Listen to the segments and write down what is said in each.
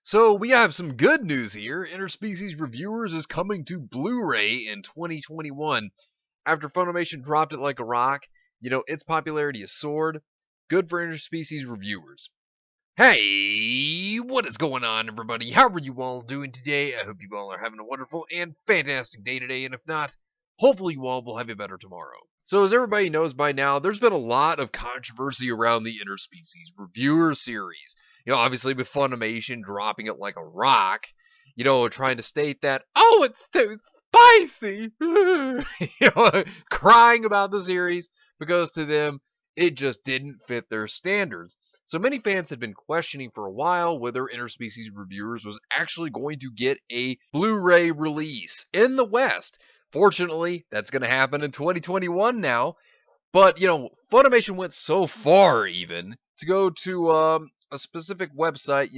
So we have some good news here. Interspecies Reviewers is coming to Blu-ray in 2021. After Funimation dropped it like a rock, its popularity has soared. Good for Interspecies Reviewers. Hey, what is going on, everybody? How are you all doing today? I hope you all are having a wonderful and fantastic day today, and if not, hopefully you all will have a better tomorrow. So as everybody knows by now, there's been a lot of controversy around the Interspecies Reviewer series. Obviously with Funimation dropping it like a rock, trying to state that, oh, it's too spicy, crying about the series because to them, it just didn't fit their standards. So many fans had been questioning for a while whether Interspecies Reviewers was actually going to get a Blu-ray release in the West. Fortunately, that's going to happen in 2021 now. But, Funimation went so far even to go to a specific website,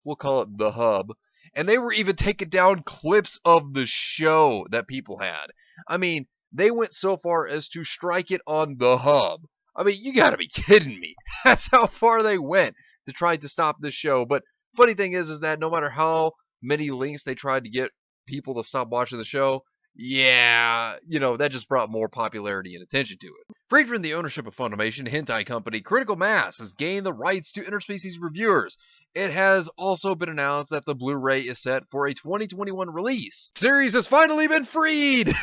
we'll call it The Hub, and they were even taking down clips of the show that people had. I mean, they went so far as to strike it on The Hub. I mean, you gotta be kidding me. That's how far they went to try to stop this show. But funny thing is that no matter how many links they tried to get people to stop watching the show, yeah, that just brought more popularity and attention to it. Freed from the ownership of Funimation, hentai company Critical Mass has gained the rights to Interspecies Reviewers. It has also been announced that the Blu-ray is set for a 2021 release. The series has finally been freed!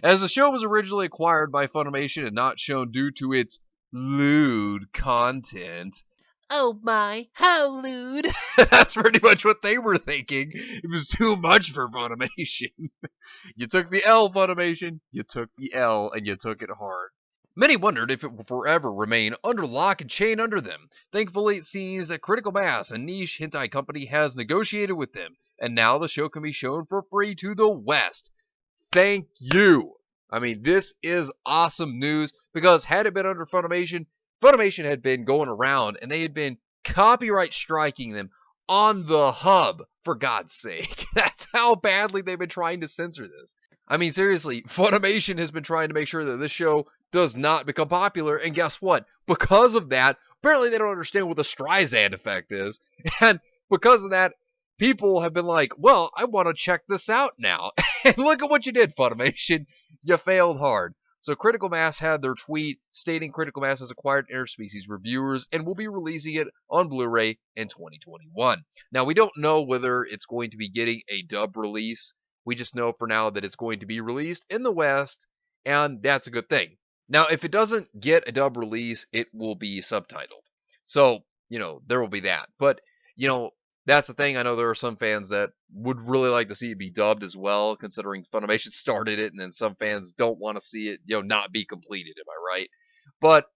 As the show was originally acquired by Funimation and not shown due to its lewd content. Oh my, how lewd! That's pretty much what they were thinking. It was too much for Funimation. You took the L, Funimation. You took the L, and you took it hard. Many wondered if it will forever remain under lock and chain under them. Thankfully, it seems that Critical Mass, a niche hentai company, has negotiated with them, and now the show can be shown for free to the West. Thank you! I mean, this is awesome news, because had it been under Funimation, Funimation had been going around, and they had been copyright striking them on the Hub, for God's sake. That's how badly they've been trying to censor this. I mean, seriously, Funimation has been trying to make sure that this show does not become popular, and guess what? Because of that, apparently they don't understand what the Streisand effect is, and because of that, people have been like, well, I want to check this out now. And look at what you did, Funimation. You failed hard. So Critical Mass had their tweet stating Critical Mass has acquired Interspecies Reviewers and will be releasing it on Blu-ray in 2021. Now, we don't know whether it's going to be getting a dub release. We just know for now that it's going to be released in the West, and that's a good thing. Now, if it doesn't get a dub release, it will be subtitled. So, there will be that. But, that's the thing. I know there are some fans that would really like to see it be dubbed as well, considering Funimation started it, and then some fans don't want to see it, not be completed. Am I right? But,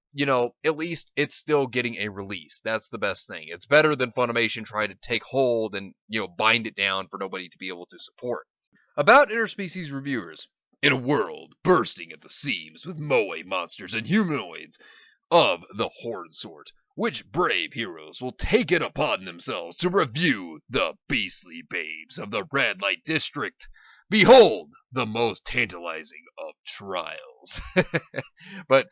at least it's still getting a release. That's the best thing. It's better than Funimation trying to take hold and, bind it down for nobody to be able to support. About Interspecies Reviewers. In a world bursting at the seams with moe monsters and humanoids of the horrid sort, which brave heroes will take it upon themselves to review the beastly babes of the red light district? Behold the most tantalizing of trials. But,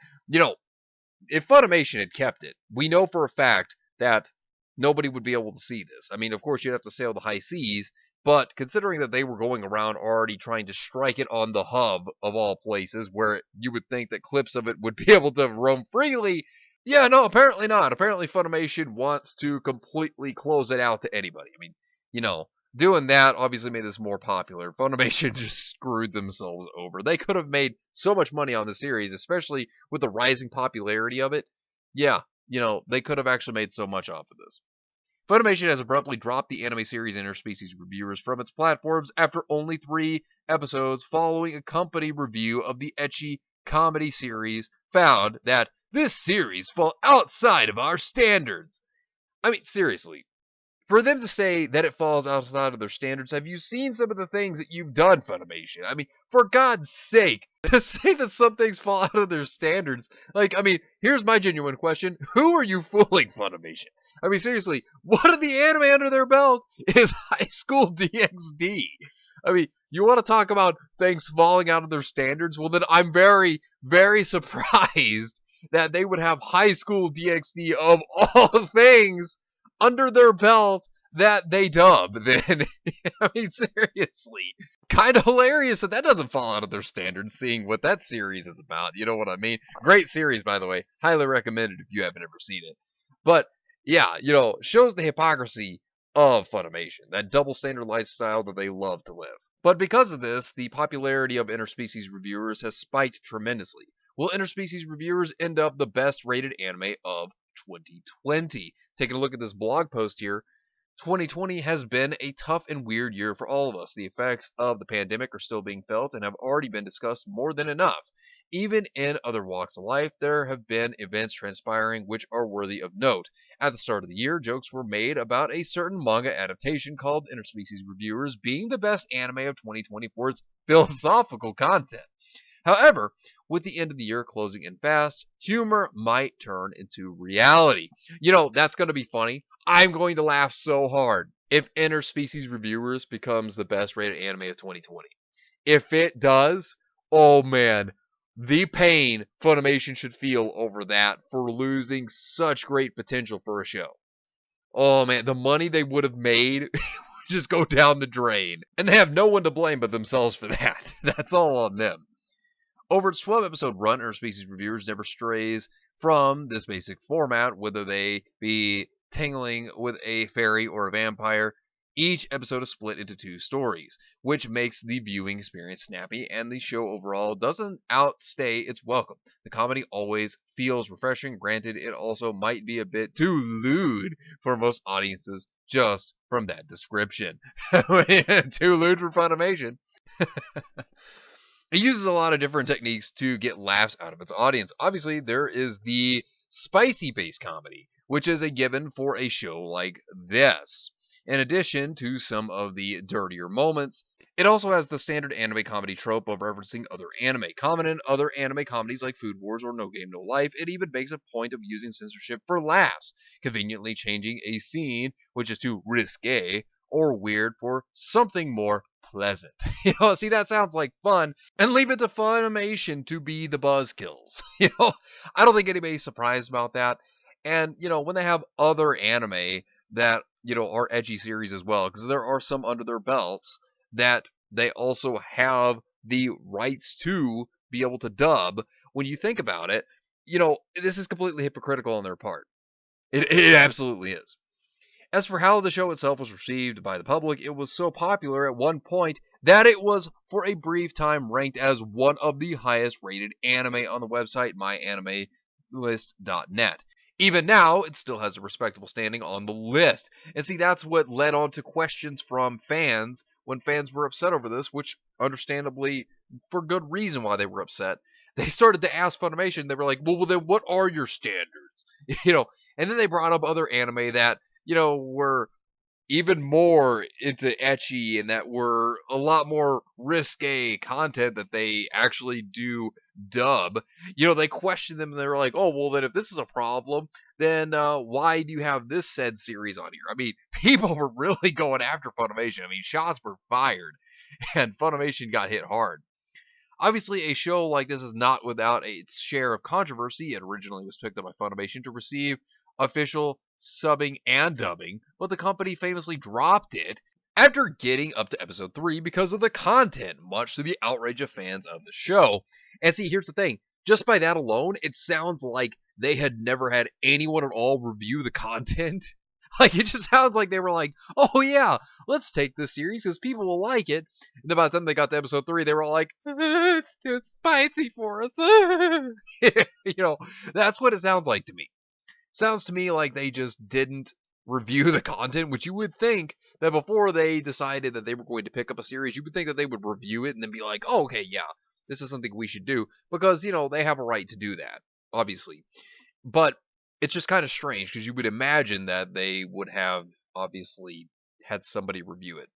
if Funimation had kept it, we know for a fact that nobody would be able to see this. I mean, of course, you'd have to sail the high seas, but considering that they were going around already trying to strike it on the Hub, of all places, where you would think that clips of it would be able to roam freely, yeah, no, apparently not. Apparently Funimation wants to completely close it out to anybody. I mean, doing that obviously made this more popular. Funimation just screwed themselves over. They could have made so much money on the series, especially with the rising popularity of it. Yeah, they could have actually made so much off of this. Funimation has abruptly dropped the anime series Interspecies Reviewers from its platforms after only 3 episodes following a company review of the ecchi comedy series found that this series fell outside of our standards. I mean, seriously. For them to say that it falls outside of their standards, have you seen some of the things that you've done, Funimation? I mean, for God's sake, to say that some things fall out of their standards, here's my genuine question. Who are you fooling, Funimation? I mean, seriously, one of the anime under their belt is High School DxD. I mean, you want to talk about things falling out of their standards? Well, then I'm very, very surprised that they would have High School DxD of all things under their belt that they dub, then I mean, seriously, kind of hilarious that that doesn't fall out of their standards, seeing what that series is about. You know what I mean? Great series, by the way. Highly recommended if you haven't ever seen it. But yeah, shows the hypocrisy of Funimation, that double standard lifestyle that they love to live. But because of this, the popularity of Interspecies Reviewers has spiked tremendously. Will Interspecies Reviewers end up the best rated anime of 2020? Taking a look at this blog post here, 2020 has been a tough and weird year for all of us. The effects of the pandemic are still being felt and have already been discussed more than enough. Even in other walks of life, there have been events transpiring which are worthy of note. At the start of the year, jokes were made about a certain manga adaptation called Interspecies Reviewers being the best anime of 2020 for its philosophical content. However, with the end of the year closing in fast, humor might turn into reality. That's going to be funny. I'm going to laugh so hard if Interspecies Reviewers becomes the best rated anime of 2020. If it does, oh man, the pain Funimation should feel over that for losing such great potential for a show. Oh man, the money they would have made would just go down the drain. And they have no one to blame but themselves for that. That's all on them. Over its 12 episode run, Interspecies Reviewers never strays from this basic format, whether they be tangling with a fairy or a vampire. Each episode is split into two stories, which makes the viewing experience snappy, and the show overall doesn't outstay its welcome. The comedy always feels refreshing. Granted, it also might be a bit too lewd for most audiences just from that description. Too lewd for Funimation. It uses a lot of different techniques to get laughs out of its audience. Obviously, there is the spicy based comedy, which is a given for a show like this. In addition to some of the dirtier moments, it also has the standard anime comedy trope of referencing other anime. Common in other anime comedies like Food Wars or No Game No Life, it even makes a point of using censorship for laughs, conveniently changing a scene which is too risque or weird for something more pleasant. See, that sounds like fun, and leave it to Funimation to be the buzzkills. I don't think anybody's surprised about that. And when they have other anime that are edgy series as well, because there are some under their belts that they also have the rights to be able to dub. When you think about it, this is completely hypocritical on their part. It absolutely is. As for how the show itself was received by the public, it was so popular at one point that it was, for a brief time, ranked as one of the highest rated anime on the website myanimelist.net. Even now, it still has a respectable standing on the list. And see, that's what led on to questions from fans when fans were upset over this, which understandably, for good reason why they were upset. They started to ask Funimation, they were like, well then what are your standards? And then they brought up other anime that were even more into ecchi and that were a lot more risque content that they actually do dub. They questioned them and they were like, oh, well, then if this is a problem, then why do you have this said series on here? I mean, people were really going after Funimation. I mean, shots were fired and Funimation got hit hard. Obviously, a show like this is not without its share of controversy. It originally was picked up by Funimation to receive official subbing and dubbing, but the company famously dropped it after getting up to episode 3 because of the content, much to the outrage of fans of the show. And see, here's the thing. Just by that alone, it sounds like they had never had anyone at all review the content. Like, it just sounds like they were like, oh yeah, let's take this series because people will like it. And then by the time they got to episode 3, they were all like, it's too spicy for us. That's what it sounds like to me. Sounds to me like they just didn't review the content, which you would think that before they decided that they were going to pick up a series, you would think that they would review it and then be like, oh, okay, yeah, this is something we should do. Because, they have a right to do that, obviously. But it's just kind of strange because you would imagine that they would have obviously had somebody review it.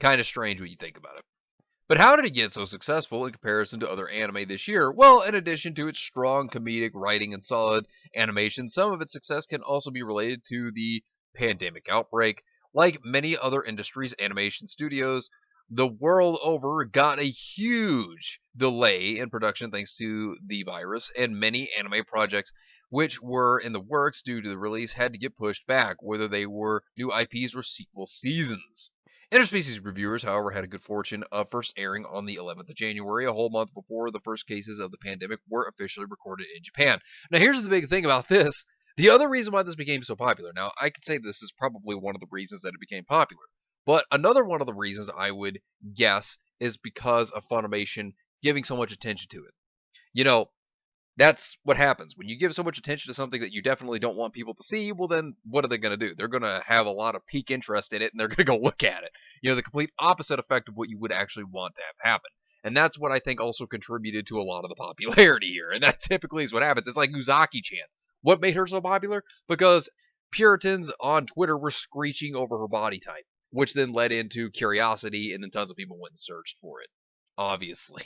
Kind of strange when you think about it. But how did it get so successful in comparison to other anime this year? Well, in addition to its strong comedic writing and solid animation, some of its success can also be related to the pandemic outbreak. Like many other industries, animation studios the world over got a huge delay in production thanks to the virus, and many anime projects which were in the works due to the release had to get pushed back, whether they were new IPs or sequel seasons. Interspecies Reviewers, however, had a good fortune of first airing on the 11th of January, a whole month before the first cases of the pandemic were officially recorded in Japan. Now, here's the big thing about this. The other reason why this became so popular, now, I could say this is probably one of the reasons that it became popular, but another one of the reasons I would guess is because of Funimation giving so much attention to it. You know, that's what happens when you give so much attention to something that you definitely don't want people to see. Well, then what are they going to do? They're going to have a lot of peak interest in it, and they're going to go look at it. The complete opposite effect of what you would actually want to have happen. And that's what I think also contributed to a lot of the popularity here. And that typically is what happens. It's like Uzaki-chan. What made her so popular? Because Puritans on Twitter were screeching over her body type, which then led into curiosity, and then tons of people went and searched for it, obviously.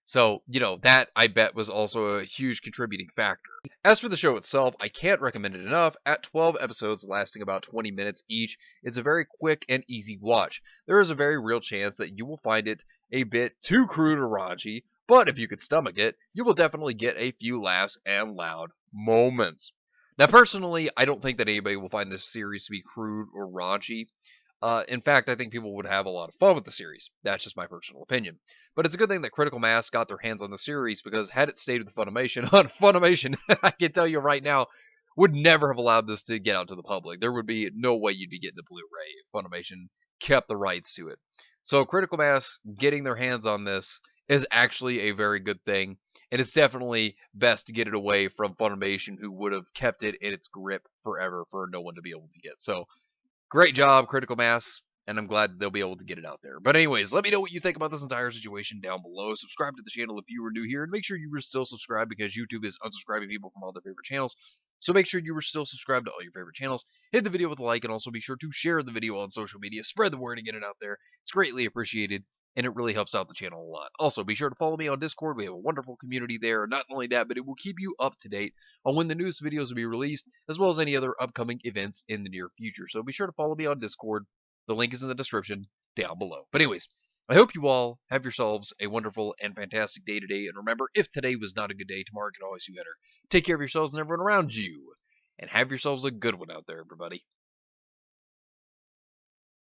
So, that I bet was also a huge contributing factor. As for the show itself, I can't recommend it enough. At 12 episodes lasting about 20 minutes each, it's a very quick and easy watch. There is a very real chance that you will find it a bit too crude or raunchy, but if you could stomach it, you will definitely get a few laughs and loud moments. Now, personally, I don't think that anybody will find this series to be crude or raunchy. In fact, I think people would have a lot of fun with the series. That's just my personal opinion. But it's a good thing that Critical Mass got their hands on the series, because had it stayed with Funimation, Funimation, I can tell you right now, would never have allowed this to get out to the public. There would be no way you'd be getting a Blu-ray if Funimation kept the rights to it. So Critical Mass getting their hands on this is actually a very good thing, and it's definitely best to get it away from Funimation, who would have kept it in its grip forever for no one to be able to get. So great job, Critical Mass, and I'm glad they'll be able to get it out there. But anyways, let me know what you think about this entire situation down below. Subscribe to the channel if you were new here, and make sure you were still subscribed, because YouTube is unsubscribing people from all their favorite channels. So make sure you were still subscribed to all your favorite channels. Hit the video with a like, and also be sure to share the video on social media. Spread the word and get it out there. It's greatly appreciated, and it really helps out the channel a lot. Also, be sure to follow me on Discord. We have a wonderful community there. Not only that, but it will keep you up to date on when the newest videos will be released, as well as any other upcoming events in the near future. So be sure to follow me on Discord. The link is in the description down below. But anyways, I hope you all have yourselves a wonderful and fantastic day today. And remember, if today was not a good day, tomorrow can always be better. Take care of yourselves and everyone around you. And have yourselves a good one out there, everybody.